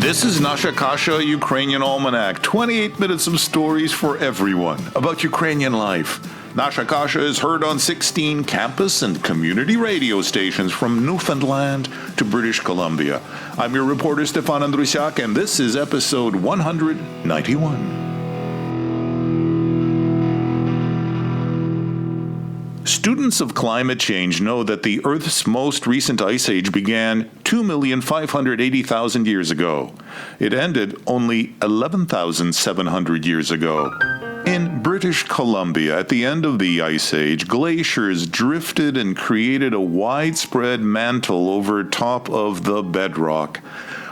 This is Nasha Kasha, Ukrainian Almanac. 28 minutes of stories for everyone about Ukrainian life. Nasha Kasha is heard on 16 campus and community radio stations from Newfoundland to British Columbia. I'm your reporter, Stefan Andrusiak, and this is episode 191. Students of climate change know that the Earth's most recent ice age began 2,580,000 years ago. It ended only 11,700 years ago. In British Columbia, at the end of the Ice Age, glaciers drifted and created a widespread mantle over top of the bedrock.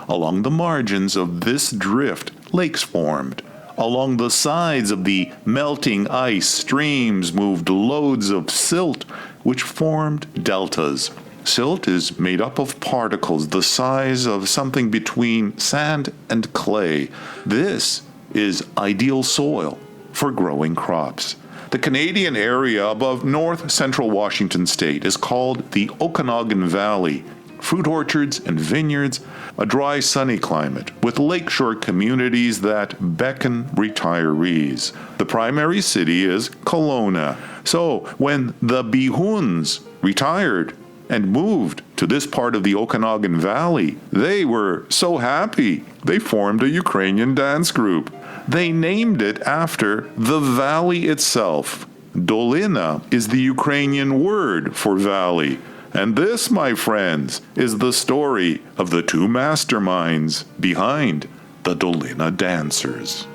Along the margins of this drift, lakes formed. Along the sides of the melting ice, streams moved loads of silt, which formed deltas. Silt is made up of particles the size of something between sand and clay. This is ideal soil for growing crops. The Canadian area above north central Washington state is called the Okanagan Valley. Fruit orchards and vineyards, a dry, sunny climate with lakeshore communities that beckon retirees. The primary city is Kelowna. So when the Bihuns retired and moved to this part of the Okanagan Valley, they were so happy they formed a Ukrainian dance group. They named it after the valley itself. Dolyna is the Ukrainian word for valley. And this, my friends, is the story of the two masterminds behind the Dolyna dancers.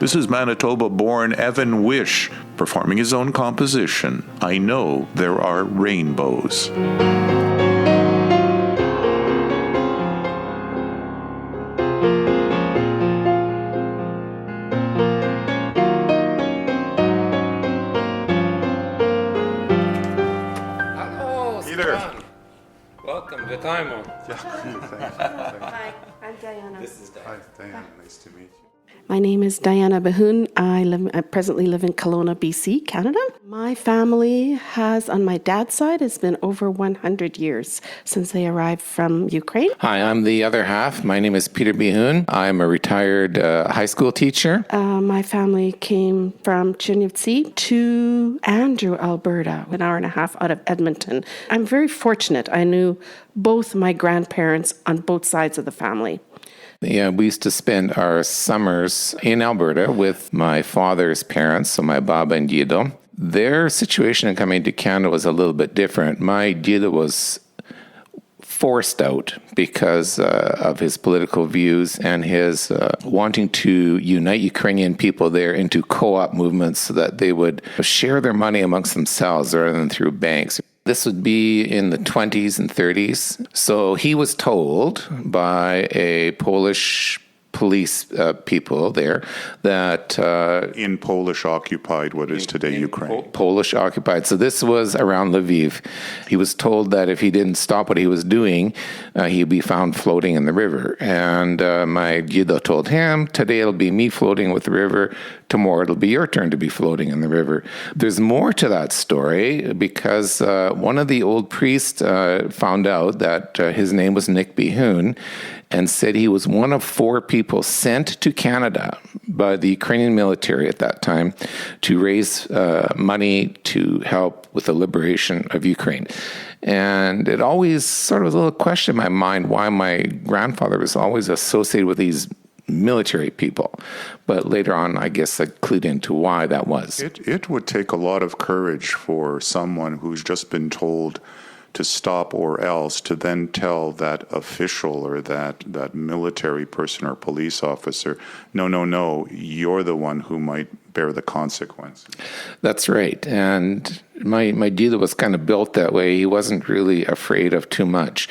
This is Manitoba-born Evan Wish performing his own composition, I Know There Are Rainbows. Welcome to Taimo. Hi, I'm Diana. This is Diana. Hi, Diana. Nice to meet you. My name is Diana Behun. I presently live in Kelowna, BC, Canada. My family has, on my dad's side, has been over 100 years since they arrived from Ukraine. Hi, I'm the other half. My name is Peter Behun. I'm a retired high school teacher. My family came from Chernivtsi to Andrew, Alberta, an hour and a half out of Edmonton. I'm very fortunate. I knew both my grandparents on both sides of the family. Yeah, we used to spend our summers in Alberta with my father's parents, so my Baba and Dido. Their situation in coming to Canada was a little bit different. My Dido was forced out because of his political views and his wanting to unite Ukrainian people there into co-op movements so that they would share their money amongst themselves rather than through banks. This would be in the 20s and 30s. So he was told by a Polish police people there that... in Polish occupied, what is today Ukraine. Polish occupied. So this was around Lviv. He was told that if he didn't stop what he was doing, he'd be found floating in the river. And my Dido told him, today it'll be me floating with the river. Tomorrow it'll be your turn to be floating in the river. There's more to that story because one of the old priests found out that his name was Nick Behun and said he was one of 4 people sent to Canada by the Ukrainian military at that time to raise money to help with the liberation of Ukraine. And it always sort of was a little question in my mind why my grandfather was always associated with these military people. But later on, I guess I clued into why that was. It would take a lot of courage for someone who's just been told to stop or else to then tell that official or that military person or police officer, no, you're the one who might bear the consequences. That's right. And my Dido was kind of built that way. He wasn't really afraid of too much.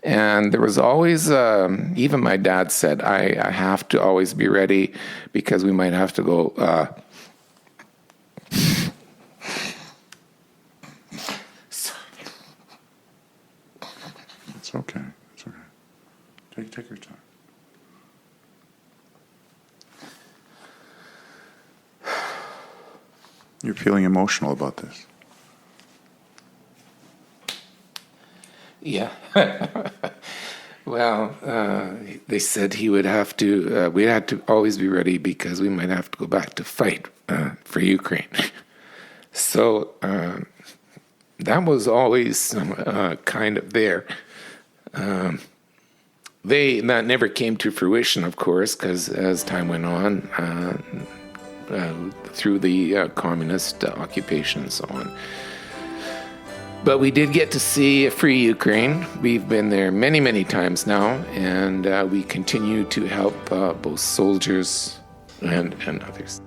And there was always, even my dad said, I have to always be ready because we might have to go... It's okay. It's okay. Take your time. You're feeling emotional about this. Yeah. Well, they said he would have to, we had to always be ready because we might have to go back to fight for Ukraine. So that was always kind of there. That never came to fruition, of course, because as time went on, through the communist occupation and so on. But we did get to see a free Ukraine. We've been there many, many times now, and we continue to help both soldiers and others.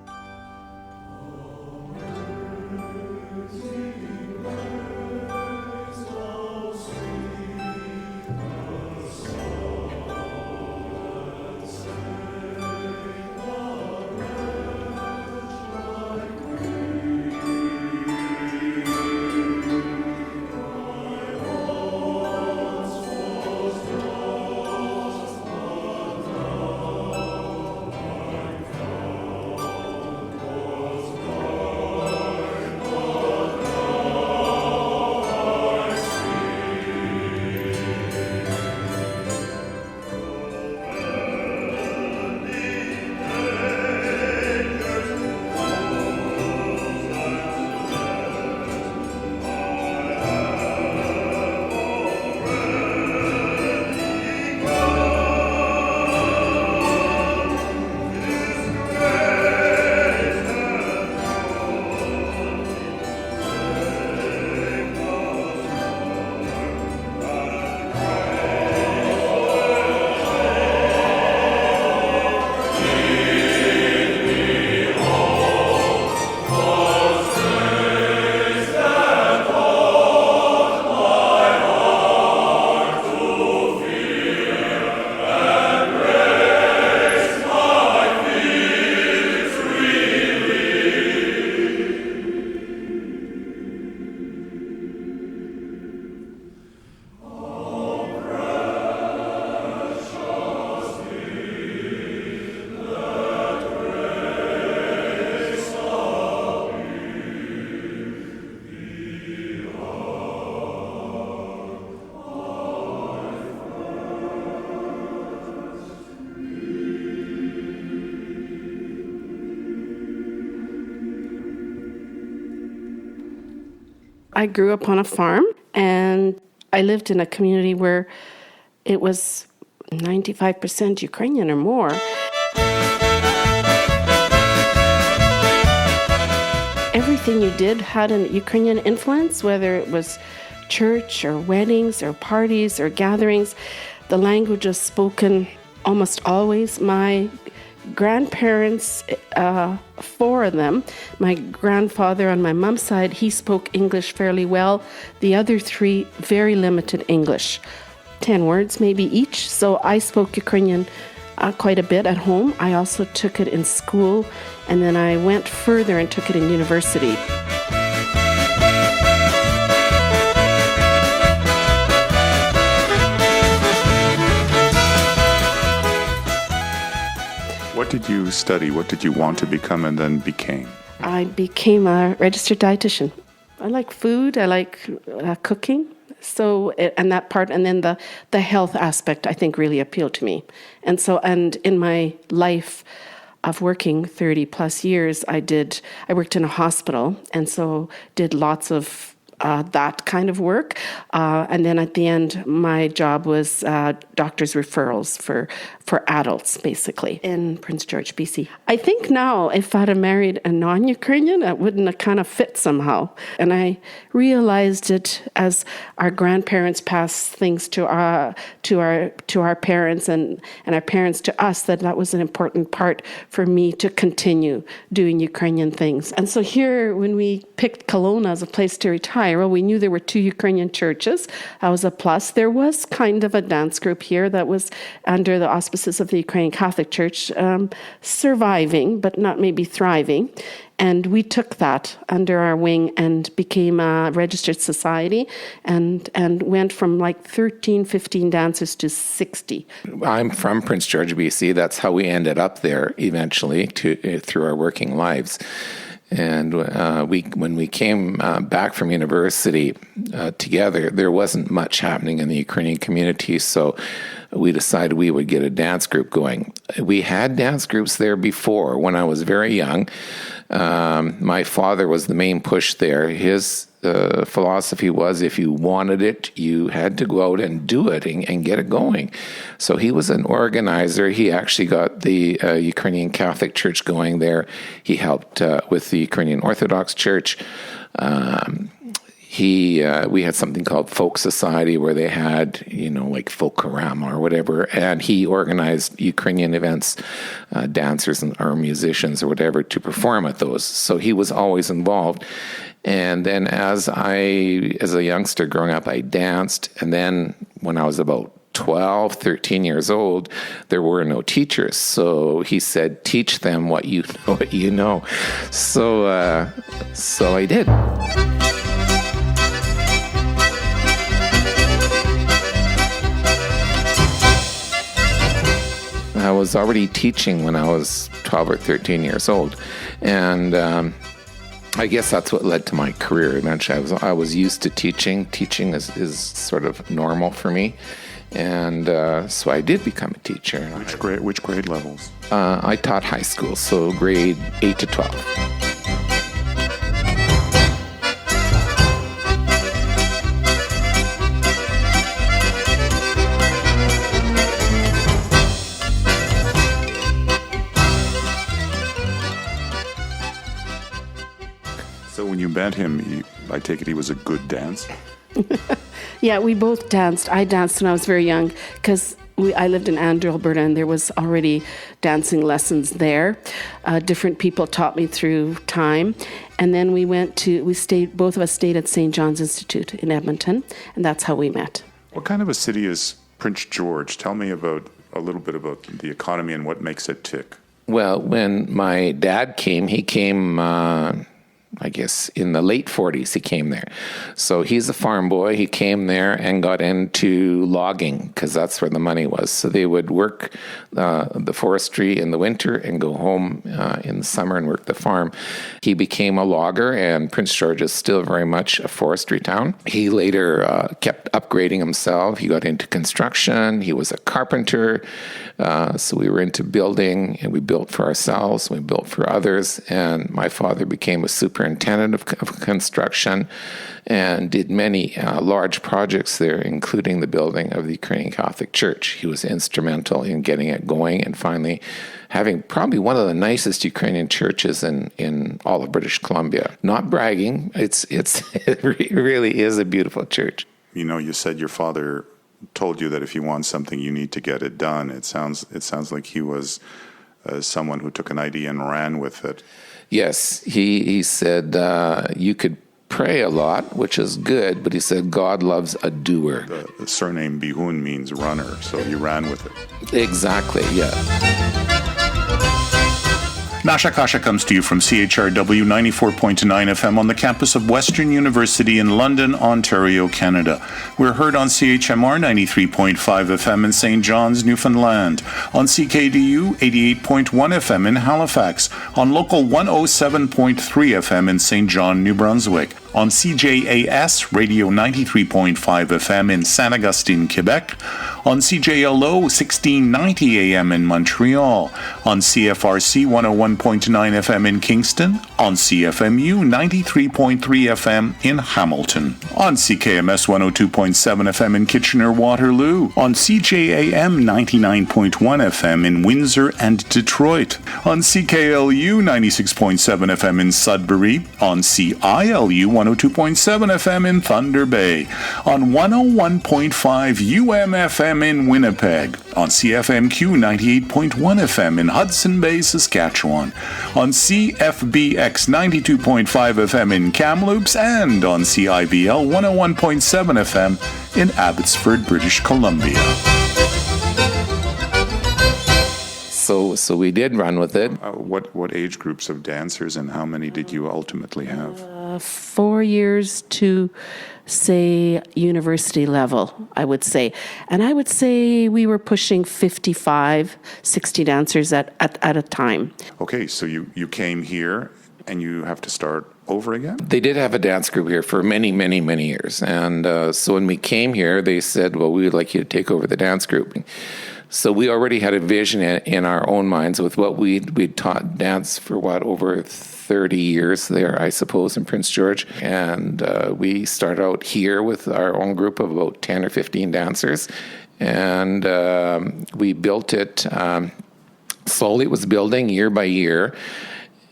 I grew up on a farm, and I lived in a community where it was 95% Ukrainian or more. Everything you did had a Ukrainian influence, whether it was church or weddings or parties or gatherings. The language was spoken almost always. My grandparents, four of them, my grandfather on my mom's side, he spoke English fairly well. The other three, very limited English, 10 words maybe each. So I spoke Ukrainian quite a bit at home. I also took it in school, and then I went further and took it in university. What did you study? What did you want to become and then became? I became a registered dietitian. I like food. I like cooking. And that part, and then the health aspect, I think really appealed to me. And in my life of working 30 plus years, I worked in a hospital, and so did lots of that kind of work. And then at the end, my job was doctor's referrals for adults, basically, in Prince George, BC. I think now, if I'd have married a non-Ukrainian, it wouldn't have kind of fit somehow. And I realized it as our grandparents passed things to our parents and our parents to us, that was an important part for me to continue doing Ukrainian things. And so here, when we picked Kelowna as a place to retire, well, we knew there were 2 Ukrainian churches. That was a plus. There was kind of a dance group here that was under the auspices of the Ukrainian Catholic Church, surviving, but not maybe thriving. And we took that under our wing and became a registered society and went from like 13, 15 dancers to 60. I'm from Prince George, BC. That's how we ended up there eventually through our working lives. And when we came back from university together, there wasn't much happening in the Ukrainian community, so we decided we would get a dance group going. We had dance groups there before when I was very young. My father was the main push there. His philosophy was if you wanted it, you had to go out and do it and get it going. So he was an organizer. He actually got the Ukrainian Catholic Church going there. He helped with the Ukrainian Orthodox Church. We had something called Folk Society where they had, like Folkorama or whatever, and he organized Ukrainian events, dancers or musicians or whatever to perform at those. So he was always involved. And then as a youngster growing up, I danced. And then when I was about 12, 13 years old, there were no teachers. So he said, teach them what you know. So I did. I was already teaching when I was 12 or 13 years old. And I guess that's what led to my career eventually. I was used to teaching. Teaching is sort of normal for me. And so I did become a teacher. Which grade levels? I taught high school, so grade 8 to 12. So when you met him, I take it he was a good dancer? Yeah, we both danced. I danced when I was very young because I lived in Andrew, Alberta, and there was already dancing lessons there. Different people taught me through time. And then both of us stayed at St. John's Institute in Edmonton, and that's how we met. What kind of a city is Prince George? Tell me a little bit about the economy and what makes it tick. Well, when my dad came, he came... I guess in the late 40s he came there. So he's a farm boy. He came there and got into logging because that's where the money was. So they would work the forestry in the winter and go home in the summer and work the farm. He became a logger, and Prince George is still very much a forestry town. He later kept upgrading himself. He got into construction. He was a carpenter. So we were into building, and we built for ourselves. We built for others. And my father became a superintendent of construction and did many large projects there, including the building of the Ukrainian Catholic Church. He was instrumental in getting it going and finally having probably one of the nicest Ukrainian churches in all of British Columbia. Not bragging, it really is a beautiful church. You said your father told you that if you want something, you need to get it done. It sounds like he was someone who took an idea and ran with it. Yes, he said you could pray a lot, which is good, but he said God loves a doer. The surname Bihun means runner, so he ran with it. Exactly, yeah. Nasha Kasha comes to you from CHRW 94.9 FM on the campus of Western University in London, Ontario, Canada. We're heard on CHMR 93.5 FM in St. John's, Newfoundland, on CKDU 88.1 FM in Halifax, on local 107.3 FM in St. John, New Brunswick, on CJAS Radio 93.5 FM in Saint Augustine, Quebec, on CJLO 1690 AM in Montreal, on CFRC 101.9 FM in Kingston, on CFMU 93.3 FM in Hamilton, on CKMS 102.7 FM in Kitchener-Waterloo, on CJAM 99.1 FM in Windsor and Detroit, on CKLU 96.7 FM in Sudbury, on CILU 102.7 FM in Thunder Bay, on 101.5 UMFM in Winnipeg, on CFMQ 98.1 FM in Hudson Bay, Saskatchewan, on CFBX 92.5 FM in Kamloops, and on CIBL 101.7 FM in Abbotsford, British Columbia. So we did run with it. What age groups of dancers and how many did you ultimately have? 4 years to, say, university level, I would say. And I would say we were pushing 55, 60 dancers at a time. Okay, so you came here and you have to start over again? They did have a dance group here for many, many, many years. And so when we came here, they said, well, we would like you to take over the dance group. So we already had a vision in our own minds with what we'd taught dance for over 30 years there, I suppose, in Prince George. And we started out here with our own group of about 10 or 15 dancers. And we built it slowly. It was building year by year.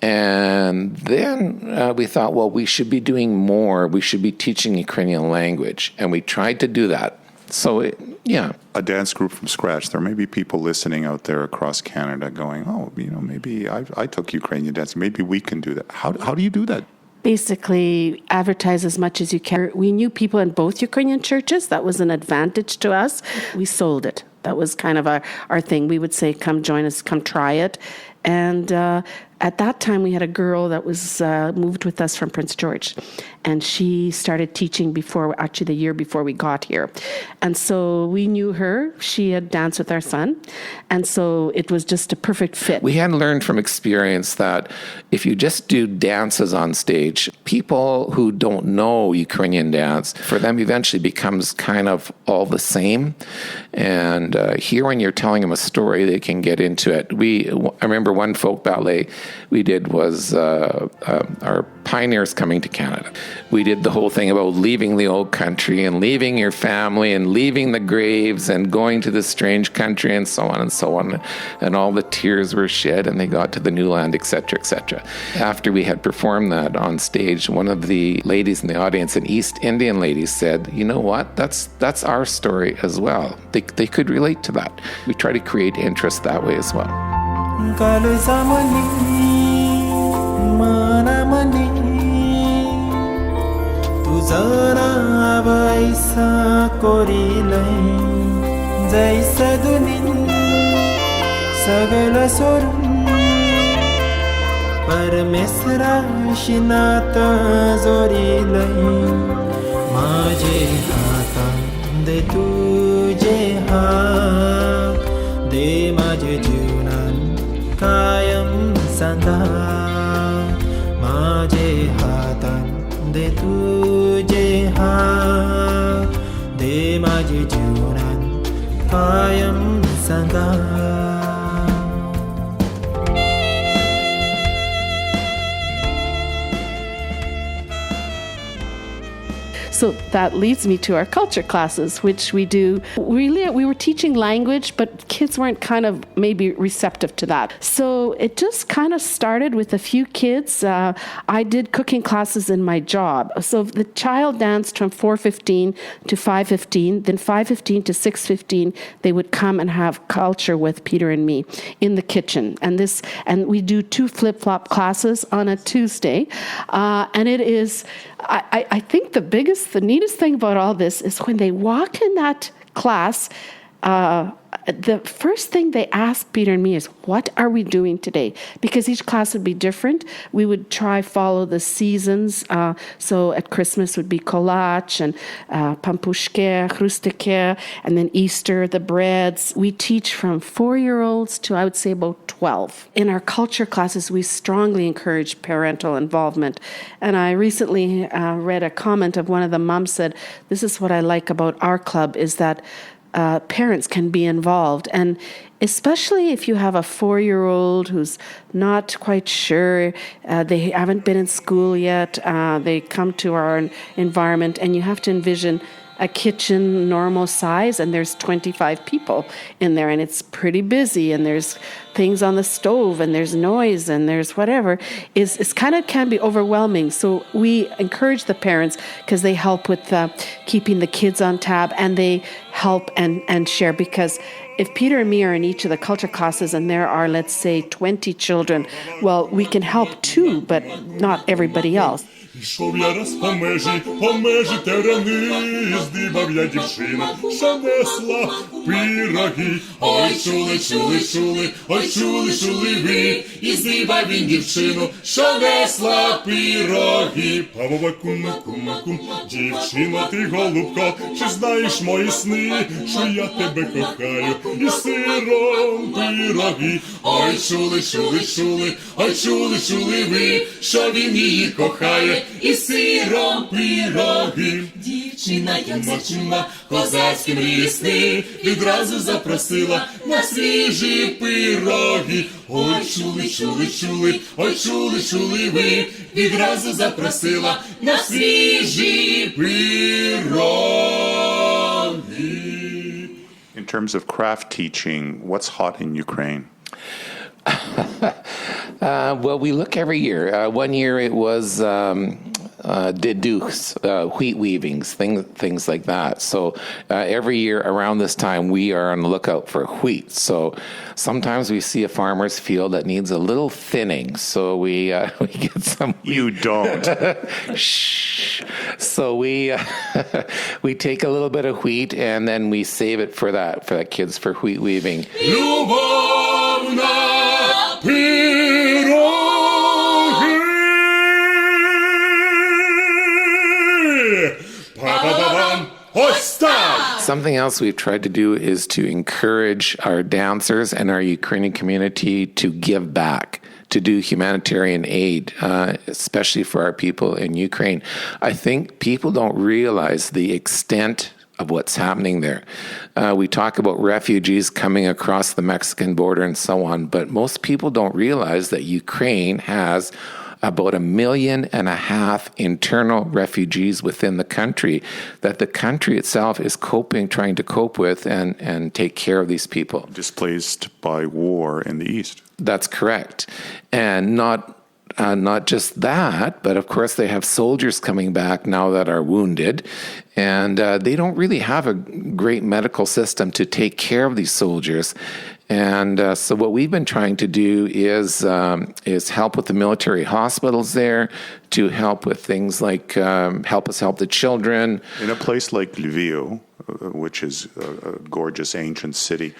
And then we thought, well, we should be doing more. We should be teaching Ukrainian language. And we tried to do that. So, yeah. A dance group from scratch. There may be people listening out there across Canada going, oh, maybe I took Ukrainian dance. Maybe we can do that. How do you do that? Basically, advertise as much as you can. We knew people in both Ukrainian churches. That was an advantage to us. We sold it. That was kind of our thing. We would say, come join us, come try it. And at that time, we had a girl that was moved with us from Prince George. And she started teaching the year before we got here. And so we knew her. She had danced with our son. And so it was just a perfect fit. We had learned from experience that if you just do dances on stage, people who don't know Ukrainian dance, for them eventually becomes kind of all the same. And here when you're telling them a story, they can get into it. I remember one folk ballet we did was our pioneers coming to Canada. We did the whole thing about leaving the old country and leaving your family and leaving the graves and going to this strange country and so on and so on. And all the tears were shed and they got to the new land, etc., etc. After we had performed that on stage, one of the ladies in the audience, an East Indian lady, said, you know what, that's our story as well. They could relate to that. We try to create interest that way as well. दे माझे जीवनान कायम सांगा माझे हातान दे तुझे हात दे माझे जीवनान कायम सांगा So that leads me to our culture classes, which we do. Really, we were teaching language, but kids weren't kind of maybe receptive to that. So it just kind of started with a few kids. I did cooking classes in my job. So the child danced from 4:15 to 5:15, then 5:15 to 6:15, they would come and have culture with Peter and me in the kitchen. And we do 2 flip-flop classes on a Tuesday. And it is, I think the neatest thing about all this is when they walk in that class, the first thing they ask Peter and me is, what are we doing today? Because each class would be different. We would try follow the seasons. So at Christmas would be kolach and pampushke, chrustike, and then Easter, the breads. We teach from 4-year-olds to, I would say, about 12. In our culture classes, we strongly encourage parental involvement. And I recently read a comment of one of the moms said, this is what I like about our club is that parents can be involved. And especially if you have a 4-year-old who's not quite sure, they haven't been in school yet, they come to our environment and you have to envision a kitchen normal size and there's 25 people in there and it's pretty busy and there's things on the stove and there's noise and there's whatever, it's kind of can be overwhelming. So we encourage the parents because they help with keeping the kids on tab and they help and share, because if Peter and me are in each of the culture classes and there are, let's say, 20 children, well, we can help too, but not everybody else. Ішов я раз по межі терени, здибав я дівчину, що несла пироги. Ой, чули, чули, чули, ой, чули, чули ви. І здибав він дівчину, що несла пироги. Павова кума, кума, кум, дівчина ти голубко, чи знаєш мої сни, що я тебе кохаю, і сиром пироги. Ой, чули, чули, чули, ой, чули, чули ви, що він її кохає, і сиром пироги. Дівчина, як зачула козацькі мрії сни, відразу запросила на свіжі пироги. Ой, чули, чули, чули, ой, чули, чули ви, відразу запросила на свіжі пироги. In terms of craft teaching, what's hot in Ukraine? Well, we look every year. One year it was deduks, wheat weavings, things like that. So every year around this time, we are on the lookout for wheat. So sometimes we see a farmer's field that needs a little thinning. So we get some. You don't. Shh. So we take a little bit of wheat and then we save it for that kids for wheat weaving. Любовна пироги. Па-па-па-пам. Ось так. Something else we've tried to do is to encourage our dancers and our Ukrainian community to give back, to do humanitarian aid, especially for our people in Ukraine. I think people don't realize the extent of what's happening there. We talk about refugees coming across the Mexican border and so on, but most people don't realize that Ukraine has about 1.5 million internal refugees within the country that the country itself is trying to cope with and take care of these people. Displaced by war in the East. That's correct. And not just that, but of course they have soldiers coming back now that are wounded, and they don't really have a great medical system to take care of these soldiers. And so what we've been trying to do is help with the military hospitals there, to help with things like help the children. In a place like Lviv, which is a gorgeous ancient city,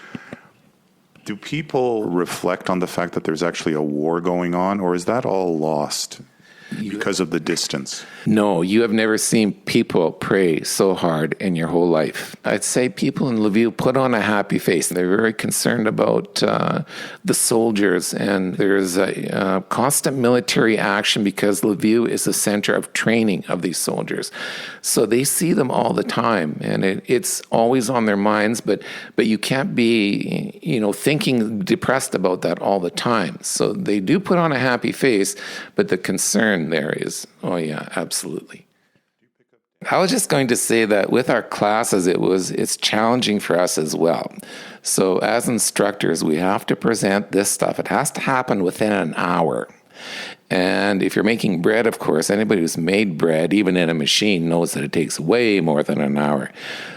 do people reflect on the fact that there's actually a war going on, or is that all lost because of the distance? No, you have never seen people pray so hard in your whole life. I'd say people in Lviv put on a happy face. They're very concerned about the soldiers, and there's a constant military action because Lviv is the center of training of these soldiers. So they see them all the time, and it's always on their minds, but you can't be, thinking depressed about that all the time. So they do put on a happy face, but the concern there is, oh yeah, absolutely. I was just going to say that with our classes, it's challenging for us as well. So as instructors, we have to present this stuff. It has to happen within an hour. And if you're making bread, of course, anybody who's made bread, even in a machine, knows that it takes way more than an hour.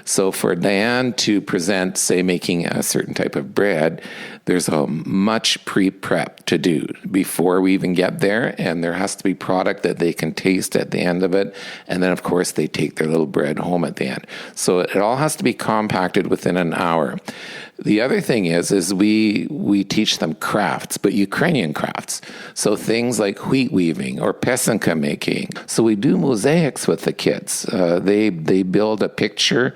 So for Diane to present, say, making a certain type of bread, there's a much pre-prep to do before we even get there, and there has to be product that they can taste at the end of it, and then, of course, they take their little bread home at the end. So it all has to be compacted within an hour. The other thing is we teach them crafts, but Ukrainian crafts. So things like wheat weaving or pesanka making. So we do mosaics with the kids. They build a picture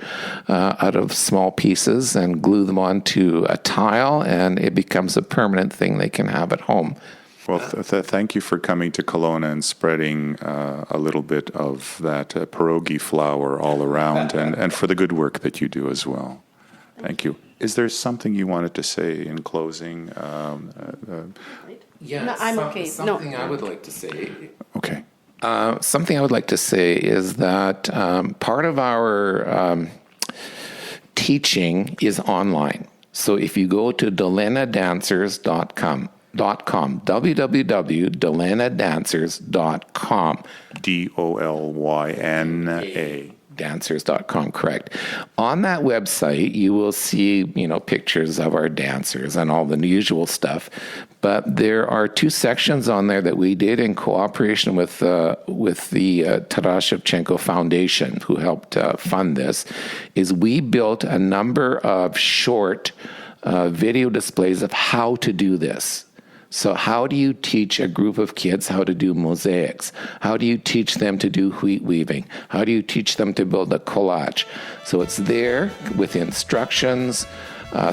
out of small pieces and glue them onto a tile, and it becomes a permanent thing they can have at home. Well, thank you for coming to Kelowna and spreading a little bit of that pierogi flour all around, and for the good work that you do as well. Thank you. Is there something you wanted to say in closing? Yeah, No, I'm okay. Something No. I would like to say. Okay. Something I would like to say is that part of our teaching is online. So if you go to dolynaDancers.com, www.dolynaDancers.com. Dolyna. Dancers.com, correct. On that website, you will see, pictures of our dancers and all the usual stuff. But there are two sections on there that we did in cooperation with the Taras Shevchenko Foundation, who helped fund this, is we built a number of short video displays of how to do this. So how do you teach a group of kids how to do mosaics? How do you teach them to do wheat weaving? How do you teach them to build a collage? So it's there with instructions,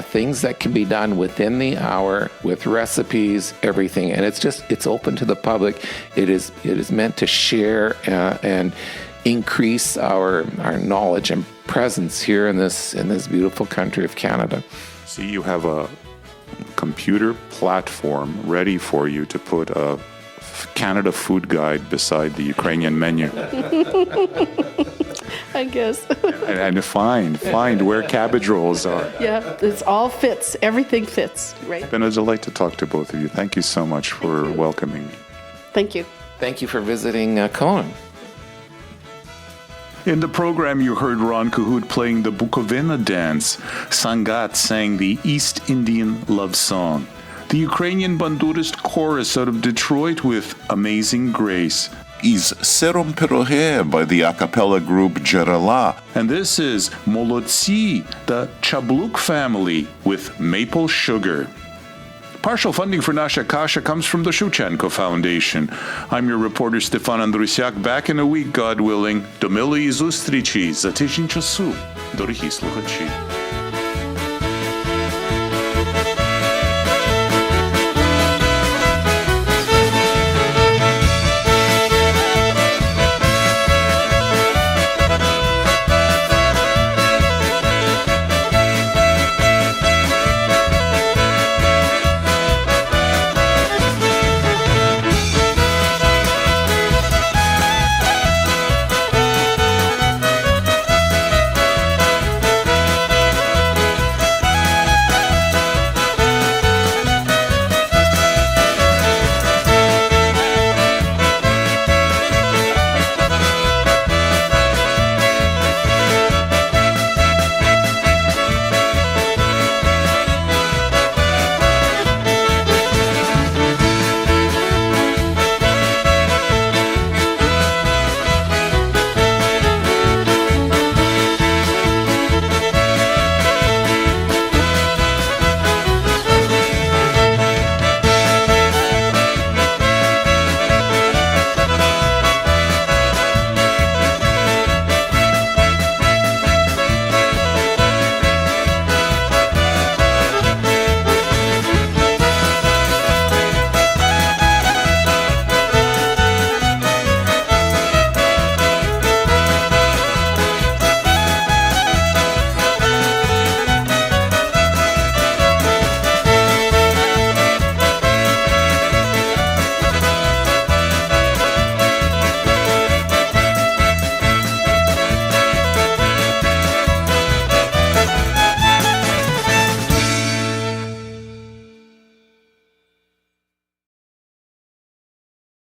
things that can be done within the hour with recipes, everything. And it's open to the public. It is meant to share and increase our knowledge and presence here in this beautiful country of Canada. See, you have a computer platform ready for you to put a Canada food guide beside the Ukrainian menu. I guess. and find where cabbage rolls are. Yeah, it's all fits. Everything fits, right? It's been a delight to talk to both of you. Thank you so much for welcoming me. Thank you. Thank you for visiting Kelowna. In the program, you heard Ron Cahoot playing the Bukovina dance. Sangat sang the East Indian love song. The Ukrainian Bandurist chorus out of Detroit with Amazing Grace is Serom Pirohe by the a cappella group Jerala. And this is Molodzi, the Chabluk family with Maple Sugar. Partial funding for Nasha Kasha comes from the Shevchenko Foundation. I'm your reporter Stefan Andrusiak. Back in a week, God willing. До милої зустрічі за тиждень часу, дорогі слухачі.